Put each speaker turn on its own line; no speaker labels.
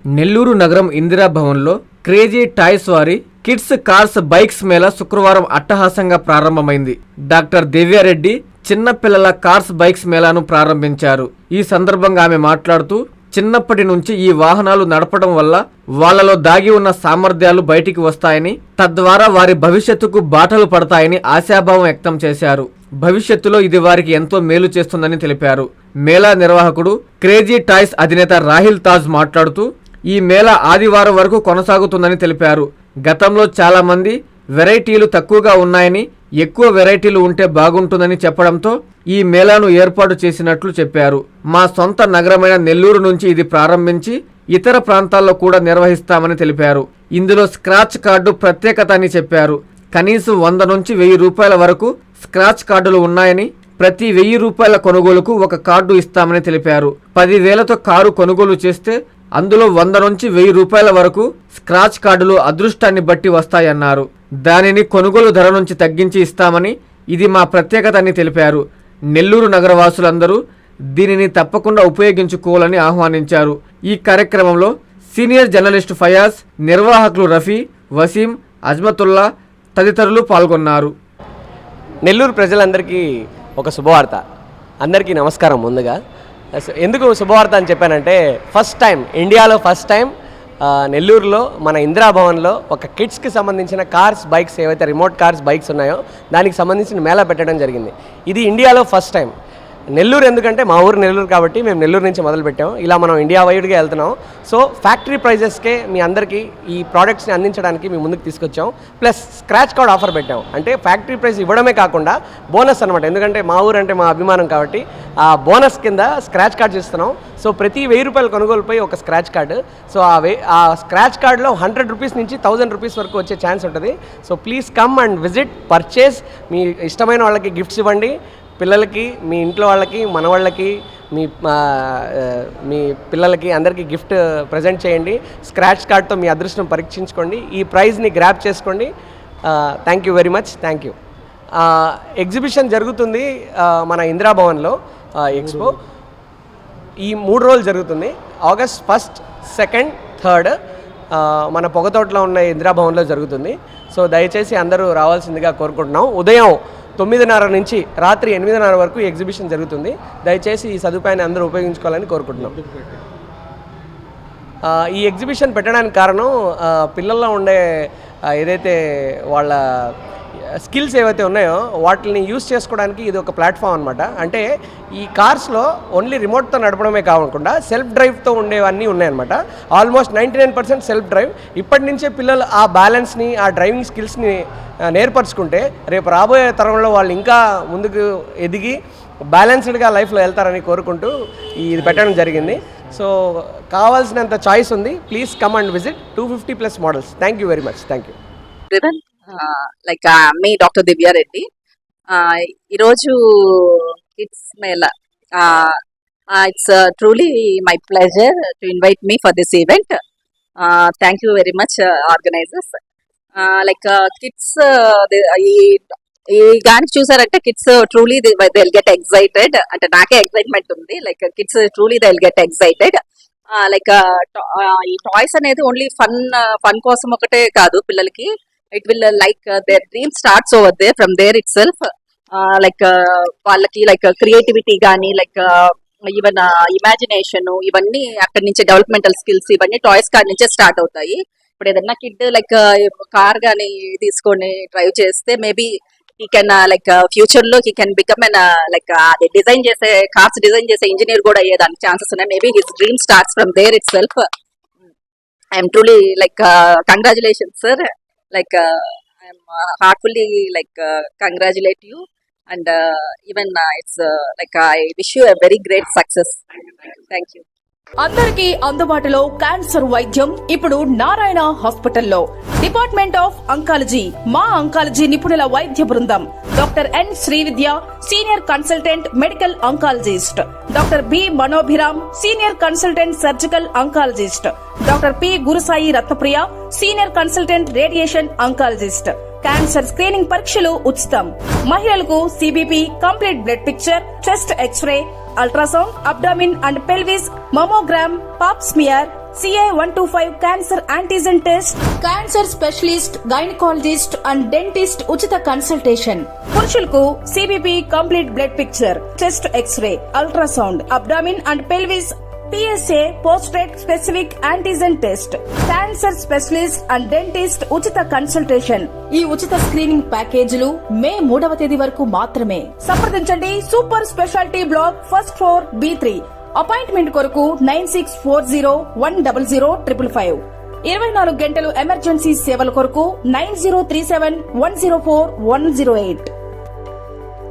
నెల్లూరు నగరం ఇందిరా భవన్లో crazy toys వారి కిడ్స్ కార్స్ బైక్స్ మేళా శుక్రవారం అట్టహాసంగా ప్రారంభమైంది. డాక్టర్ దివ్యారెడ్డి చిన్న పిల్లల కార్స్ బైక్స్ మేళాను ప్రారంభించారు. ఈ సందర్భంగా ఆమె మాట్లాడుతూ, చిన్నప్పటి నుంచి ఈ వాహనాలు నడపడం వల్ల వాళ్లలో దాగి ఉన్న సామర్థ్యాలు బయటికి వస్తాయని, తద్వారా వారి భవిష్యత్తుకు బాటలు పడతాయని ఆశాభావం వ్యక్తం చేశారు. భవిష్యత్తులో ఇది వారికి ఎంతో మేలు చేస్తుందని తెలిపారు. మేళా నిర్వాహకుడు క్రేజీ టాయ్స్ అధినేత రాహిల్ తాజ్ మాట్లాడుతూ, ఈ మేళా ఆదివారం వరకు కొనసాగుతుందని తెలిపారు. గతంలో చాలా మంది వెరైటీలు తక్కువగా ఉన్నాయని, ఎక్కువ వెరైటీలు ఉంటే బాగుంటుందని చెప్పడంతో ఈ మేళాను ఏర్పాటు చేసినట్లు చెప్పారు. మా సొంత నగరమైన నెల్లూరు నుంచి ఇది ప్రారంభించి ఇతర ప్రాంతాల్లో కూడా నిర్వహిస్తామని తెలిపారు. ఇందులో స్క్రాచ్ కార్డు ప్రత్యేకత అని చెప్పారు. కనీసం 100 నుంచి 1000 రూపాయల వరకు స్క్రాచ్ కార్డులు ఉన్నాయని, ప్రతి 1000 రూపాయల కొనుగోలుకు ఒక కార్డు ఇస్తామని తెలిపారు. 10,000తో కారు కొనుగోలు చేస్తే అందులో 100 నుంచి 1000 రూపాయల వరకు స్క్రాచ్ కార్డులు అదృష్టాన్ని బట్టి వస్తాయన్నారు. దానిని కొనుగోలు ధర నుంచి తగ్గించి ఇస్తామని, ఇది మా ప్రత్యేకత అని తెలిపారు. నెల్లూరు నగరవాసులందరూ దీనిని తప్పకుండా ఉపయోగించుకోవాలని ఆహ్వానించారు. ఈ కార్యక్రమంలో సీనియర్ జర్నలిస్టు ఫయాజ్, నిర్వాహకులు రఫీ, వసీం, అజ్మతుల్లా తదితరులు పాల్గొన్నారు.
నెల్లూరు ప్రజలందరికీ ఒక శుభవార్త. అందరికీ నమస్కారం. ముందుగా ఎందుకు శుభవార్త అని చెప్పానంటే, ఇండియాలో ఫస్ట్ టైం నెల్లూరులో మన ఇందిరా భవన్లో ఒక కిడ్స్కి సంబంధించిన కార్స్ బైక్స్ ఏవైతే రిమోట్ కార్స్ బైక్స్ ఉన్నాయో దానికి సంబంధించిన మేళా పెట్టడం జరిగింది. ఇది ఇండియాలో ఫస్ట్ టైం. నెల్లూరు ఎందుకంటే మా ఊరు నెల్లూరు కాబట్టి మేము నెల్లూరు నుంచి మొదలుపెట్టాం. ఇలా మనం ఇండియా వైడ్గా వెళ్తున్నాం. సో ఫ్యాక్టరీ ప్రైజెస్కే మీ అందరికీ ఈ ప్రోడక్ట్స్ని అందించడానికి మేము ముందుకు తీసుకొచ్చాం. ప్లస్ స్క్రాచ్ కార్డ్ ఆఫర్ పెట్టాం. అంటే ఫ్యాక్టరీ ప్రైస్ ఇవ్వడమే కాకుండా బోనస్ అనమాట. ఎందుకంటే మా ఊరు అంటే మా అభిమానం కాబట్టి ఆ బోనస్ కింద స్క్రాచ్ కార్డ్స్ ఇస్తున్నాం. సో ప్రతి 1000 రూపాయల కొనుగోలుపై ఒక స్క్రాచ్ కార్డు. సో ఆ స్క్రాచ్ కార్డులో 100 రూపీస్ నుంచి 1000 రూపీస్ వరకు వచ్చే ఛాన్స్ ఉంటుంది. So please come and visit, purchase. మీ ఇష్టమైన వాళ్ళకి గిఫ్ట్స్ ఇవ్వండి. పిల్లలకి, మీ ఇంట్లో వాళ్ళకి, మన వాళ్ళకి, మీ పిల్లలకి అందరికీ గిఫ్ట్ ప్రజెంట్ చేయండి. స్క్రాచ్ కార్డ్తో మీ అదృష్టం పరీక్షించుకోండి. ఈ ప్రైజ్ని గ్రాప్ చేసుకోండి. Thank you very much. Thank you. Exhibition జరుగుతుంది మన ఇందిరా భవన్లో. ఎక్స్పో ఈ 3 రోజులు జరుగుతుంది. ఆగస్ట్ 1, 2, 3 మన పొగతోటలో ఉన్న ఇందిరా భవన్లో జరుగుతుంది. సో దయచేసి అందరూ రావాల్సిందిగా కోరుకుంటున్నాం. ఉదయం 9:30 నుంచి రాత్రి 8:30 వరకు ఈ ఎగ్జిబిషన్ జరుగుతుంది. దయచేసి ఈ సదుపాయాన్ని అందరూ ఉపయోగించుకోవాలని కోరుకుంటున్నాం. ఈ ఎగ్జిబిషన్ పెట్టడానికి కారణం పిల్లల్లో ఉండే ఏదైతే వాళ్ళ స్కిల్స్ ఏవైతే ఉన్నాయో వాటిని యూస్ చేసుకోవడానికి ఇది ఒక ప్లాట్ఫామ్ అనమాట. అంటే ఈ కార్స్లో ఓన్లీ రిమోట్తో నడపడమే కాకుండా సెల్ఫ్ డ్రైవ్తో ఉండేవన్నీ ఉన్నాయన్నమాట. Almost 99% self drive. ఇప్పటి నుంచే పిల్లలు ఆ బ్యాలెన్స్ని, ఆ డ్రైవింగ్ స్కిల్స్ని నేర్పరచుకుంటే రేపు రాబోయే తరంలో వాళ్ళు ఇంకా ముందుకు ఎదిగి బ్యాలెన్స్డ్గా లైఫ్లో వెళ్తారని కోరుకుంటూ ఇది పెట్టడం జరిగింది. సో కావాల్సినంత చాయిస్ ఉంది. Please come and visit. 250+ models. Thank you very much. Thank you.
మీ డాక్టర్ దివ్యారెడ్డి. ఈరోజు kids mela, it's truly my pleasure to invite me for this event. Thank you very much organizers. Kids ఈ గానికి చూసారంటే kids truly they will get excited. అంటే నాకే excitement ఉంది. Kids truly they will get excited. ఈ toys అనేది only fun కోసం ఒకటే కాదు పిల్లలకి. It will their dream starts over there, from there itself. వాళ్ళకి క్రియేటివిటీ కానీ ఈవెన్ ఇమాజినేషన్ ఇవన్నీ అక్కడి నుంచి, డెవలప్మెంటల్ స్కిల్స్ ఇవన్నీ టాయ్స్ కాడి నుంచే స్టార్ట్ అవుతాయి. ఇప్పుడు ఏదన్నా కిడ్ కార్ కానీ తీసుకొని డ్రైవ్ చేస్తే మేబీ he can ఫ్యూచర్ లో he can become అది డిజైన్ చేసే కార్స్ డిజైన్ చేసే ఇంజనీర్ కూడా అయ్యేదానికి ఛాన్సెస్ ఉన్నాయి. Maybe his dream starts from there itself. I'm truly congratulations sir. I'm heartfully congratulate you, and even it's I wish you a very great success. Thank you.
అందరికీ అందుబాటులో cancer వైద్యం ఇప్పుడు నారాయణ హాస్పిటల్లో. Department of oncology, మా oncology నిపుణుల వైద్య బృందం. Doctor N Srividya, senior consultant medical oncologist. Doctor B Manobhiram, senior consultant surgical oncologist. Doctor P Gurusai Ratnapriya, senior consultant radiation oncologist. Cancer screening పరీక్షలు ఉచితం. మహిళలకు CBP, complete blood picture, chest X ray, ultrasound, abdomen and pelvis, mammogram, pap smear, CA 125 cancer antigen test, cancer specialist, gynaecologist and dentist ఉచిత consultation. పురుషులకు CBP complete blood picture, chest X ray, ultrasound, abdomen and pelvis, PSA పోస్ట్రేట్ specific antigen test, cancer specialist and dentist ఉచిత consultation. ఈ ఉచిత screening ప్యాకేజీలు మే 3వ తేదీ వరకు మాత్రమే. సంప్రదించండి super speciality block, first floor, B3. Appointment కొరకు 9640100555. 24 గంటలు ఎమర్జెన్సీ సేవల కొరకు 9037104108.